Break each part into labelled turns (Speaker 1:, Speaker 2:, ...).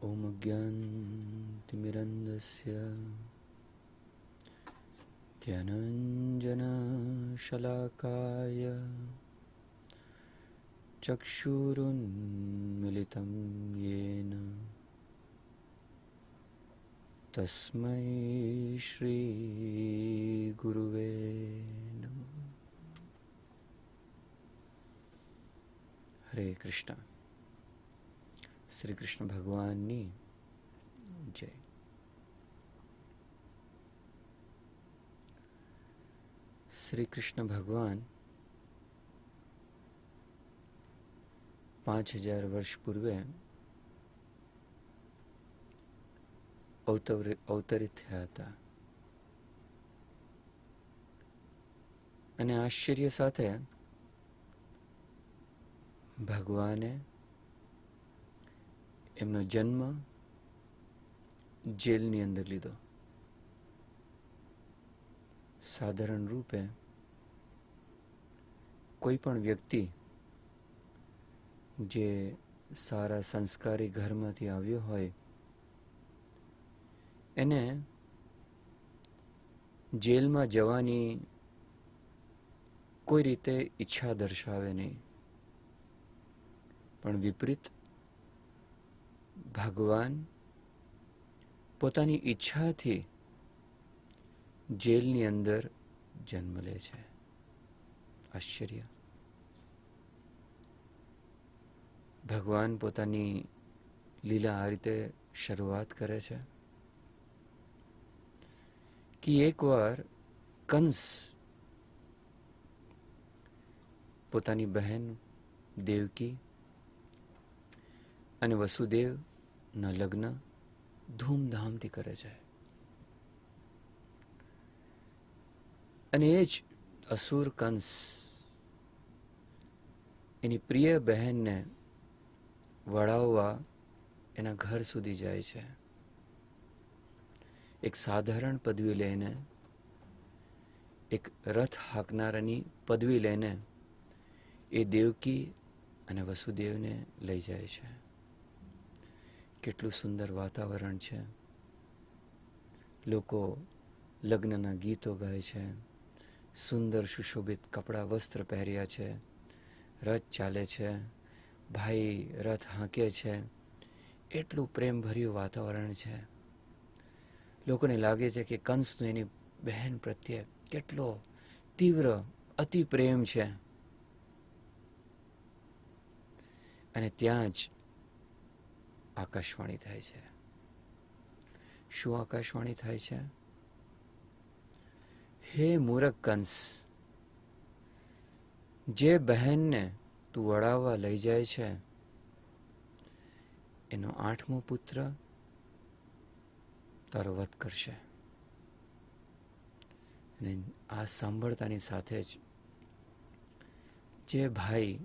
Speaker 1: ઓમ જ્ઞાનતિમિરન્ધસ્ય જ્ઞાનાંજનશલાકાય ચક્ષુરુન્મિલિतं યેન તસ્મૈ શ્રી ગુરુવે નમઃ. હરે કૃષ્ણ. શ્રી કૃષ્ણ ભગવાનની જય. શ્રી કૃષ્ણ ભગવાન 5000 વર્ષ પૂર્વે અવતરિત થયા હતા અને આશ્ચર્ય સાથે ભગવાને એમનો જન્મ જેલની અંદર લીધો. સાધારણ રૂપે કોઈ પણ વ્યક્તિ જે સારા સંસ્કારી ઘરમાંથી આવ્યો હોય એને જેલમાં જવાની કોઈ રીતે ઈચ્છા દર્શાવે નહીં, પણ વિપરીત ભગવાન પોતાની ઈચ્છાથી જેલની અંદર જન્મ લે છે. આશ્ચર્ય. ભગવાન પોતાની લીલા આ રીતે શરૂઆત કરે છે કે એકવાર કંસ પોતાની બહેન દેવકી અને વસુદેવના લગ્ન ધૂમધામથી કરે છે અને એ જ અસુર કંસ એની પ્રિય બહેનને વળાવવા એના ઘર સુધી જાય છે. એક સાધારણ પદવી લઈને, એક રથ હાંકનારાની પદવી લઈને એ દેવકી અને વસુદેવને લઈ જાય છે. કેટલું સુંદર વાતાવરણ છે. લોકો લગ્નના ગીતો ગાય છે, સુંદર સુશોભિત કપડાં વસ્ત્ર પહેર્યા છે, રથ ચાલે છે, ભાઈ રથ હાંકે છે. એટલું પ્રેમભર્યું વાતાવરણ છે. લોકોને લાગે છે કે કંસનો એની બહેન પ્રત્યે કેટલો તીવ્ર અતિ પ્રેમ છે. અને ત્યાં જ આકાશવાણી થાય છે. શું આકાશવાણી થાય છે? હે મૂરખ કંસ, જે બહેનને તું વળાવવા લઈ જાય છે એનો 8મો પુત્ર તારો વધ કરશે. અને આ સાંભળતાની સાથે જ જે ભાઈ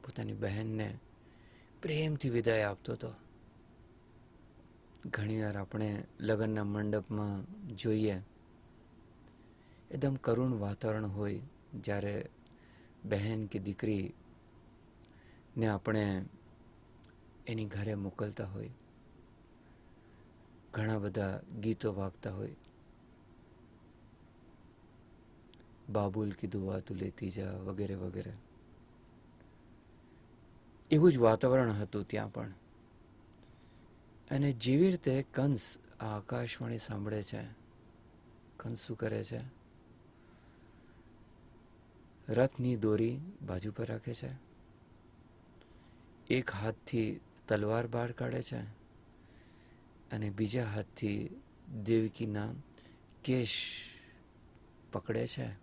Speaker 1: પોતાની બહેનને પ્રેમથી વિદાય આપતો હતો, ઘણીવાર આપણે લગ્નના મંડપમાં જોઈએ એકદમ કરુણ વાતાવરણ હોય જ્યારે બહેન કે દીકરીને આપણે એની ઘરે મોકલતા હોય, ઘણા બધા ગીતો વાગતા હોય, બાબુલ કી દુઆ તું લેતી જા વગેરે વગેરે. એવું જ વાતાવરણ હતું ત્યાં પણ. અને જેવી રીતે કંસ આ આકાશવાણી સાંભળે છે, કંસ શું કરે છે? રથની દોરી બાજુ પર રાખે છે, એક હાથથી તલવાર બહાર કાઢે છે અને બીજા હાથથી દેવકીના કેશ પકડે છે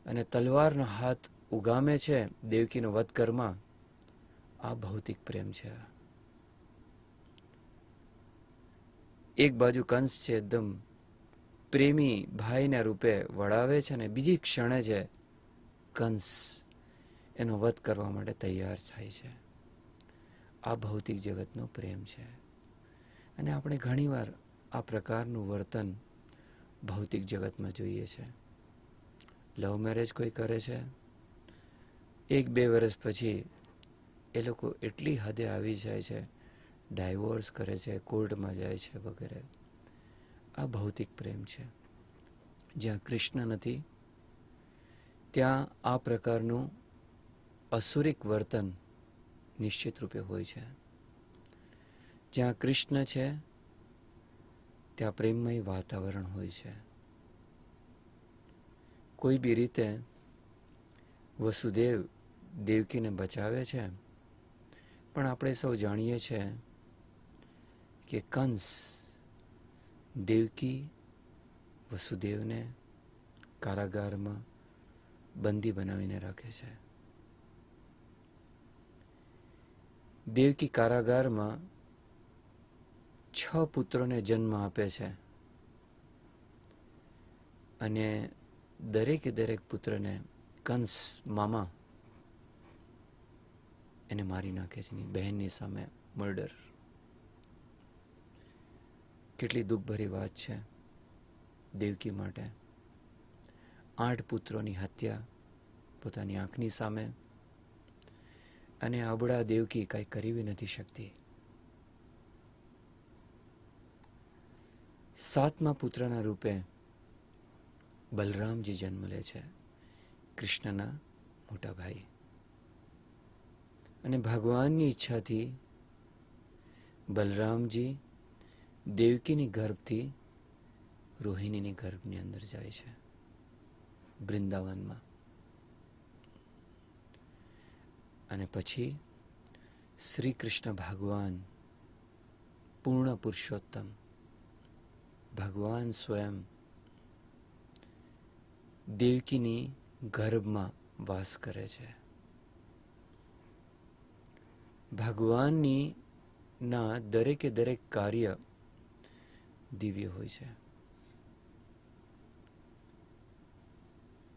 Speaker 1: અને તલવારનો હાથ ઉગામે છે દેવકીનો વધ કરવા. આ ભૌતિક પ્રેમ છે. એક બાજુ કંસ છે એકદમ પ્રેમી ભાઈના રૂપે વળાવે છે અને બીજી ક્ષણે છે કંસ એનો વધ કરવા માટે તૈયાર થાય છે. આ ભૌતિક જગતનો પ્રેમ છે. અને આપણે ઘણીવાર આ પ્રકારનું વર્તન ભૌતિક જગતમાં જોઈએ છે. લવ મેરેજ કોઈ કરે છે, 1-2 વર્ષ પછી એ લોકો એટલી હદે આવી જાય છે, ડાયવોર્સ કરે છે, કોર્ટમાં જાય છે વગેરે. આ ભૌતિક પ્રેમ છે. જ્યાં કૃષ્ણ નથી ત્યાં આ પ્રકારનું અસુરિક વર્તન નિશ્ચિત રૂપે હોય છે. જ્યાં કૃષ્ણ છે ત્યાં પ્રેમમય વાતાવરણ હોય છે. કોઈ બી રીતે વસુદેવ દેવકીને બચાવે છે, પણ આપણે સૌ જાણીએ છીએ કે કંસ દેવકી વસુદેવને કારાગારમાં બંદી બનાવીને રાખે છે. દેવકી કારાગારમાં 6 પુત્રોને જન્મ આપે છે અને દરેકે દરેક પુત્રને કંસ મામા એને મારી નાખે છે. એની બહેનની સામે મર્ડર. કેટલી દુઃખભરી વાત છે દેવકી માટે. 8 પુત્રોની હત્યા પોતાની આંખની સામે, અને અબળા દેવકી કાંઈ કરી નથી શકતી. 7મા પુત્રના રૂપે બલરામજી જન્મ લે છે, કૃષ્ણના મોટા ભાઈ. અને ભગવાનની ઈચ્છાથી બલરામજી દેવકીની ગર્ભથી રોહિણીની ગર્ભની અંદર જાય છે વૃંદાવનમાં. અને પછી શ્રી કૃષ્ણ ભગવાન પૂર્ણ પુરુષોત્તમ ભગવાન સ્વયં દેવકીની ગર્ભમાં વાસ કરે છે. ભગવાનની ના દરેકે દરેક કાર્ય દિવ્ય હોય છે.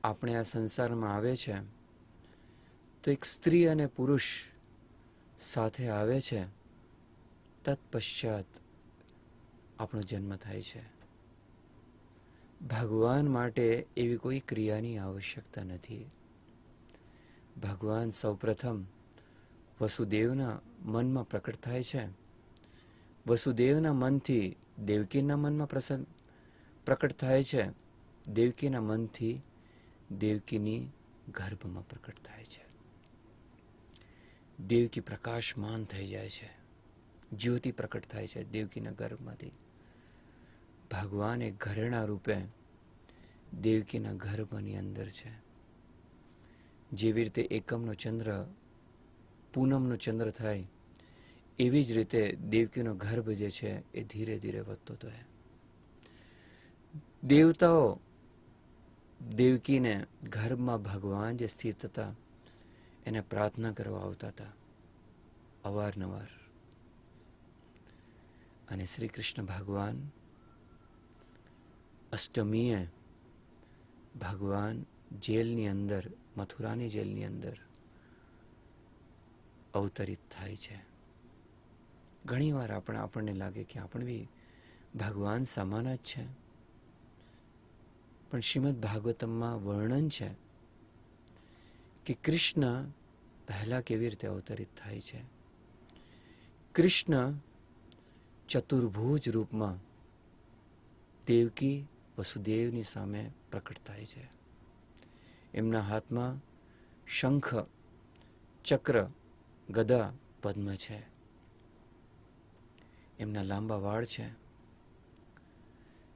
Speaker 1: આપણે આ સંસારમાં આવે છે તો એક સ્ત્રી અને પુરુષ સાથે આવે છે, તત્પશ્ચાત આપણો જન્મ થાય છે. ભગવાન માટે એવી કોઈ ક્રિયાની આવશ્યકતા નથી. ભગવાન સૌપ્રથમ વસુદેવના મનમાં પ્રકટ થાય છે. વસુદેવના મનથી દેવકીના મનમાં પ્રકટ થાય છે. દેવકીના મનથી દેવકીની ગર્ભમાં પ્રકટ થાય છે. દેવકી પ્રકાશમાન થઈ જાય છે. જ્યોતિ પ્રકટ થાય છે દેવકીના ગર્ભમાંથી. ભગવાન એક ઘરેણા રૂપે દેવકીના ગર્ભની અંદર છે. જેવી રીતે એકમનો ચંદ્ર પૂનમનો ચંદ્ર થાય, એવી જ રીતે દેવકીનો ગર્ભ જે છે એ ધીરે ધીરે વધતો થાય. દેવતાઓ દેવકીને ગર્ભમાં ભગવાન જે સ્થિત હતા એને પ્રાર્થના કરવા આવતા હતા અવારનવાર. અને શ્રી કૃષ્ણ ભગવાન અષ્ટમીએ ભગવાન જેલની અંદર, મથુરાની જેલની અંદર અવતરિત થાય છે. ઘણીવાર આપણને લાગે કે આપણે બી ભગવાન સમાન જ છે, પણ શ્રીમદ ભાગવતમમાં વર્ણન છે કે કૃષ્ણ પહેલા કેવી રીતે અવતરિત થાય છે. કૃષ્ણ ચતુર્ભુજ રૂપમાં દેવકી વસુદેવની સામે પ્રકટ થાય છે. એમના હાથમાં શંખ, ચક્ર, ગદા, પદ્મ છે. એમના લાંબા વાળ છે.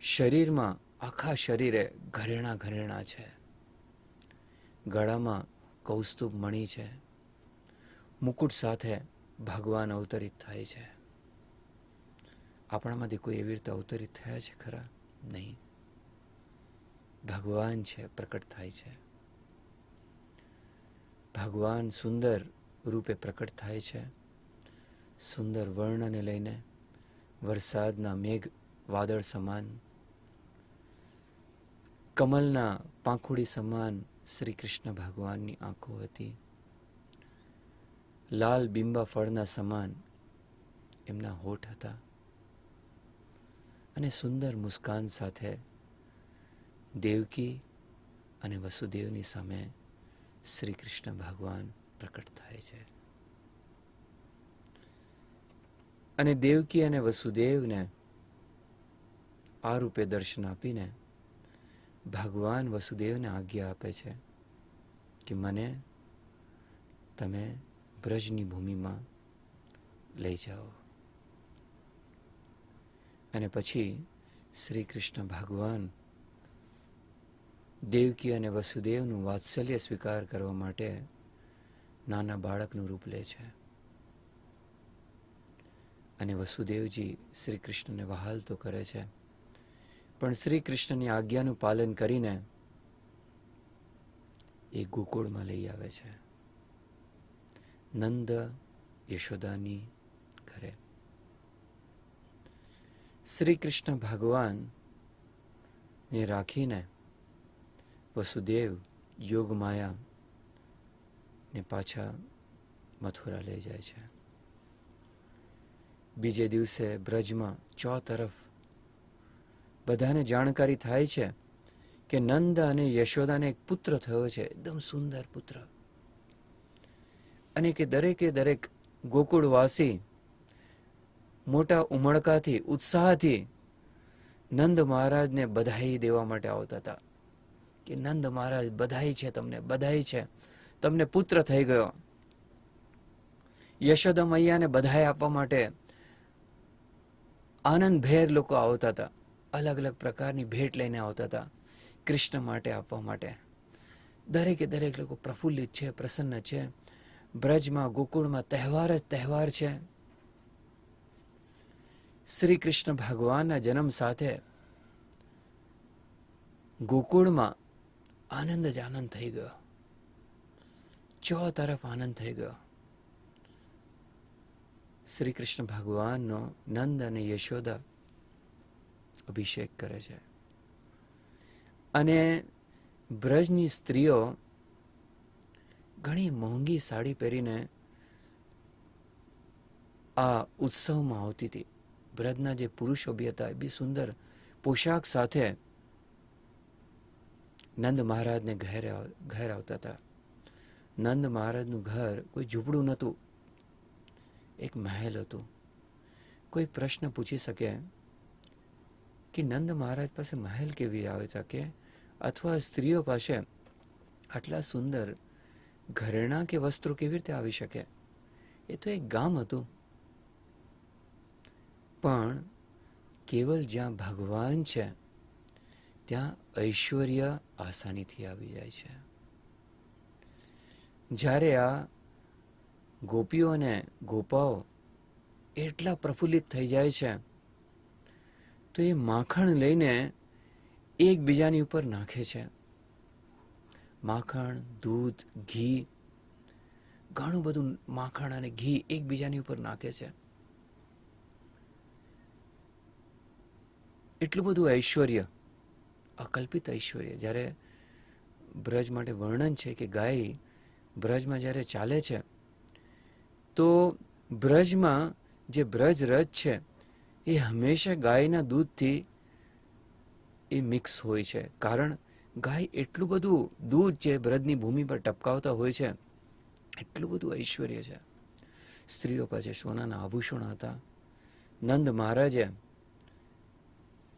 Speaker 1: શરીરમાં આખા શરીરે ઘરેણા ઘરેણા છે. ગળામાં કૌસ્તુભ મણિ છે. મુકુટ સાથે ભગવાન અવતરિત થાય છે. આપણામાંથી કોઈ એવી રીતે અવતરિત થયા છે ખરા? નહીં. ભગવાન છે, પ્રકટ થાય છે. ભગવાન સુંદર રૂપે પ્રકટ થાય છે. સુંદર વર્ણને લઈને વરસાદના મેઘ વાદળ સમાન, કમલના પાંખુડી સમાન શ્રી કૃષ્ણ ભગવાનની આંખો હતી. લાલ બિંબા ફળના સમાન એમના હોઠ હતા. અને સુંદર મુસ્કાન સાથે દેવકી અને વસુદેવની સામે શ્રી કૃષ્ણ ભગવાન પ્રકટ થાય છે. અને દેવકી અને વસુદેવને આ રૂપે દર્શન આપીને ભગવાન વસુદેવને આજ્ઞા આપે છે કે મને તમે બ્રજની ભૂમિમાં લઈ જાઓ. અને પછી શ્રી કૃષ્ણ ભગવાન દેવકી અને વસુદેવનું વાત્સલ્ય સ્વીકાર કરવા માટે નાના બાળકનું રૂપ લે છે. અને વસુદેવજી શ્રી કૃષ્ણને વહાલ તો કરે છે, પણ શ્રી કૃષ્ણની આજ્ઞાનું પાલન કરીને એ ગોકુળમાં લઈ આવે છે, નંદ યશોદાની ઘરે. શ્રી કૃષ્ણ ભગવાનને રાખીને વસુદેવ યોગમાયા ને પાછા મથુરા લઈ જાય છે. બીજે દિવસે બ્રજમાં ચોતરફ બધાને જાણકારી થાય છે કે નંદ અને યશોદાને એક પુત્ર થયો છે, એકદમ સુંદર પુત્ર. અને કે દરેકે દરેક ગોકુળવાસી મોટા ઉમળકાથી, ઉત્સાહથી નંદ મહારાજને બધાઈ દેવા માટે આવતા હતા કે નંદ મહારાજ બધાઈ છે, તમને બધાઈ છે, તમને પુત્ર થઈ ગયો. યશોદા મૈયાને બધાઈ આપવા માટે આનંદભેર લોકો આવતા હતા, અલગ અલગ પ્રકારની ભેટ લઈને આવતા હતા કૃષ્ણ માટે આપવા માટે. દરેકે દરેક લોકો પ્રફુલ્લિત છે, પ્રસન્ન છે. બ્રજમાં ગોકુળમાં તહેવાર જ તહેવાર છે. શ્રી કૃષ્ણ ભગવાનના જન્મ સાથે ગોકુળમાં આનંદ જ આનંદ થઈ ગયો, ચોતરફ આનંદ થઈ ગયો. શ્રી કૃષ્ણ ભગવાનનો નંદ અને યશોદા અભિષેક કરે છે. અને બ્રજની સ્ત્રીઓ ઘણી મોંઘી સાડી પહેરીને આ ઉત્સવમાં આવતી હતી. બ્રજના જે પુરુષો બી હતા એ બી સુંદર પોશાક સાથે નંદ મહારાજને ઘેર આવતા હતા. નંદ મહારાજનું ઘર કોઈ ઝૂંપડું નહોતું, એક મહેલ હતું. કોઈ પ્રશ્ન પૂછી શકે કે નંદ મહારાજ પાસે મહેલ કેવી આવે શકે, અથવા સ્ત્રીઓ પાસે આટલા સુંદર ઘરેણાં કે વસ્ત્રો કેવી રીતે આવી શકે? એ તો એક ગામ હતું. પણ કેવલ જ્યાં ભગવાન છે ત્યાં ઐશ્વર્ય આસાનીથી આવી જાય છે. જ્યારે આ ગોપીઓ અને ગોપાઓ એટલા પ્રફુલ્લિત થઈ જાય છે તો એ માખણ લઈને એકબીજાની ઉપર નાખે છે. માખણ, દૂધ, ઘી, ઘણું બધું માખણ અને ઘી એકબીજાની ઉપર નાખે છે. એટલું બધું ઐશ્વર્ય, અકલ્પિત ઐશ્વર્ય. જ્યારે બ્રજ માટે વર્ણન છે કે ગાય બ્રજમાં જ્યારે ચાલે છે તો બ્રજમાં જે બ્રજ રજ છે એ હંમેશા ગાયના દૂધથી એ મિક્સ હોય છે. કારણ ગાય એટલું બધું દૂધ જે બ્રજની ભૂમિ પર ટપકાવતા હોય છે, એટલું બધું ઐશ્વર્ય છે. સ્ત્રીઓ પાસે સોનાના આભૂષણો હતા. નંદ મહારાજે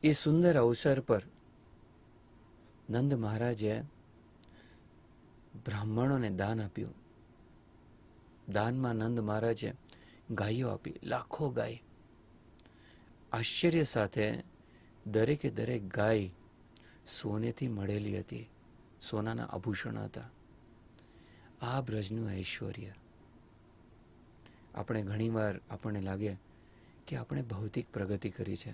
Speaker 1: એ સુંદર અવસર પર નંદ મહારાજે બ્રાહ્મણોને દાન આપ્યું. દાનમાં નંદ મહારાજે ગાયો આપી, લાખો ગાય. આશ્ચર્ય સાથે દરેકે દરેક ગાય સોનેથી મળેલી હતી, સોનાના આભૂષણ હતા. આ બ્રજનું ઐશ્વર્ય. આપણે ઘણીવાર આપણને લાગે કે આપણે ભૌતિક પ્રગતિ કરી છે,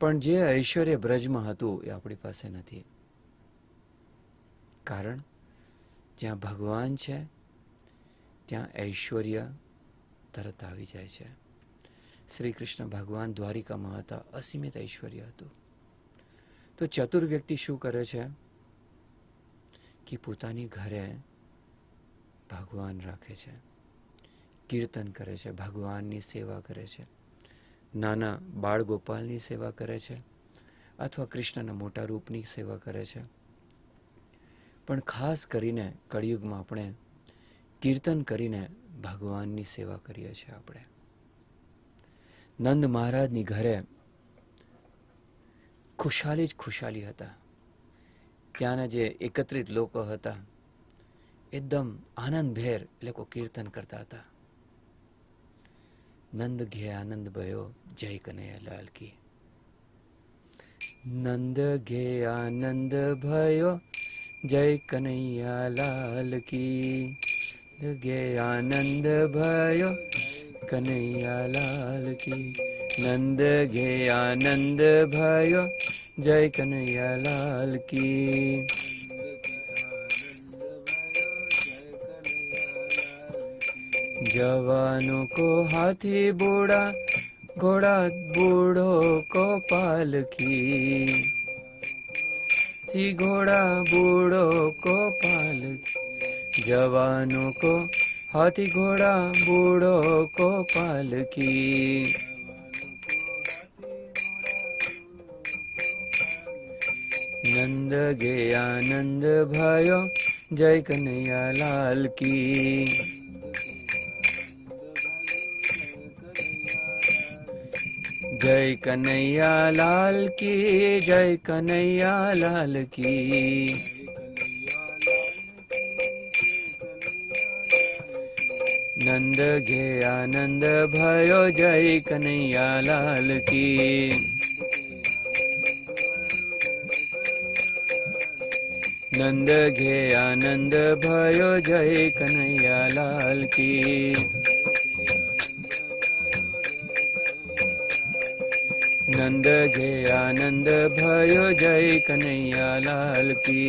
Speaker 1: પણ જે ઐશ્વર્ય બ્રજમાં હતું એ આપણી પાસે નથી. કારણ જ્યાં ભગવાન છે ત્યાં ઐશ્વર્ય તરત આવી જાય છે. શ્રી કૃષ્ણ ભગવાન દ્વારિકામાં હતા, અસીમિત ઐશ્વર્ય હતું. તો ચતુર વ્યક્તિ શું કરે છે કે પોતાની ઘરે ભગવાન રાખે છે, કીર્તન કરે છે, ભગવાનની સેવા કરે છે, નાના બાળ ગોપાલની સેવા કરે છે, અથવા કૃષ્ણના મોટા રૂપની સેવા કરે છે. પણ ખાસ કરીને કળિયુગમાં આપણે કીર્તન કરીને ભગવાનની સેવા કરીએ છીએ. આપણે નંદ મહારાજની ઘરે ખુશાલી જ ખુશાલી હતા. ત્યાંના જે એકત્રિત લોકો હતા એકદમ આનંદભેર એ લોકો કીર્તન કરતા હતા. નંદ ઘે આનંદ ભયો, જય કનૈયાલાલ કી. નંદ ઘે આનંદ ભયો, જય કનૈયાલાલ કી. ઘે આનંદ ભયો, કનૈયાલાલ કી. નંદ ઘે આનંદ ભયો, જય કનૈયાલાલ કી. जवानों को हाथी बूढ़ा, घोड़ा बूढ़ो को पालकी. थी घोड़ा बूढ़ो को पालकी. जवानों को हाथी घोड़ा बूढ़ो को पालकी. नंद गे आनंद भयो, जय कन्हैया लाल की. जय कन्हैया लाल की, जय कन्हैया लाल की. नंद घे आनंद भयो, जय कन्हैया लाल की. नंद घे आनंद भयो, जय कन्हैया लाल की. नंद घे आनंद भयो, जय कन्हैया लाल की.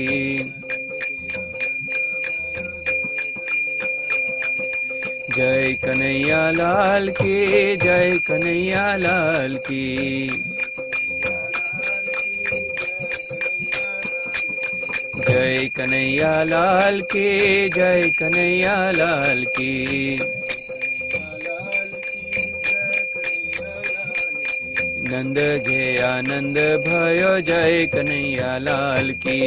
Speaker 1: जय कन्हैया लाल की, जय कन्हैया लाल की. जय कन्हैया लाल की, जय कन्हैया लाल की. नंद घे आनंद भयो, जय कन्हैया लाल की.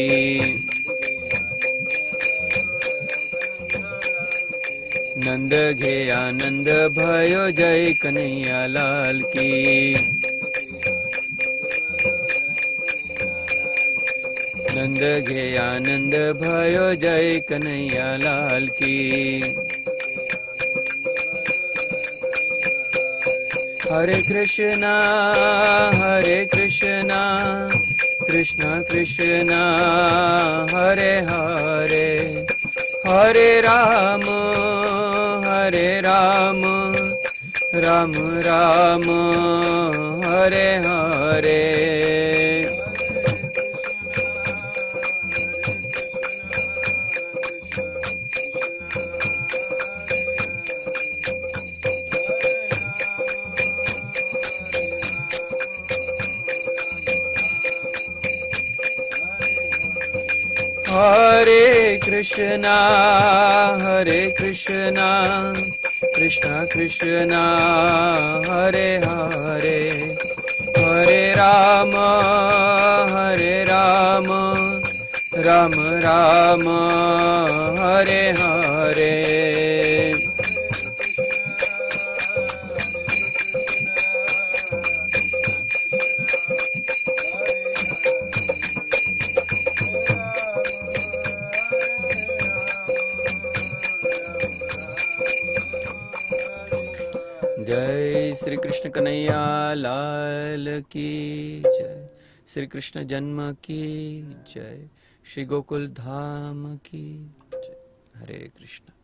Speaker 1: नंद घे आनंद भयो, जय कन्हैया लाल की. नंद घे आनंद भयो, जय कन्हैया लाल की. हरे कृष्णा कृष्णा कृष्णा हरे हरे. हरे राम राम राम हरे हरे. हरे कृष्णा कृष्णा कृष्णा हरे हरे. हरे राम राम राम हरे हरे. जय श्री कृष्ण कन्हैया लाल की जय. श्री कृष्ण जन्म की जय. श्री गोकुल धाम की जय. हरे कृष्ण.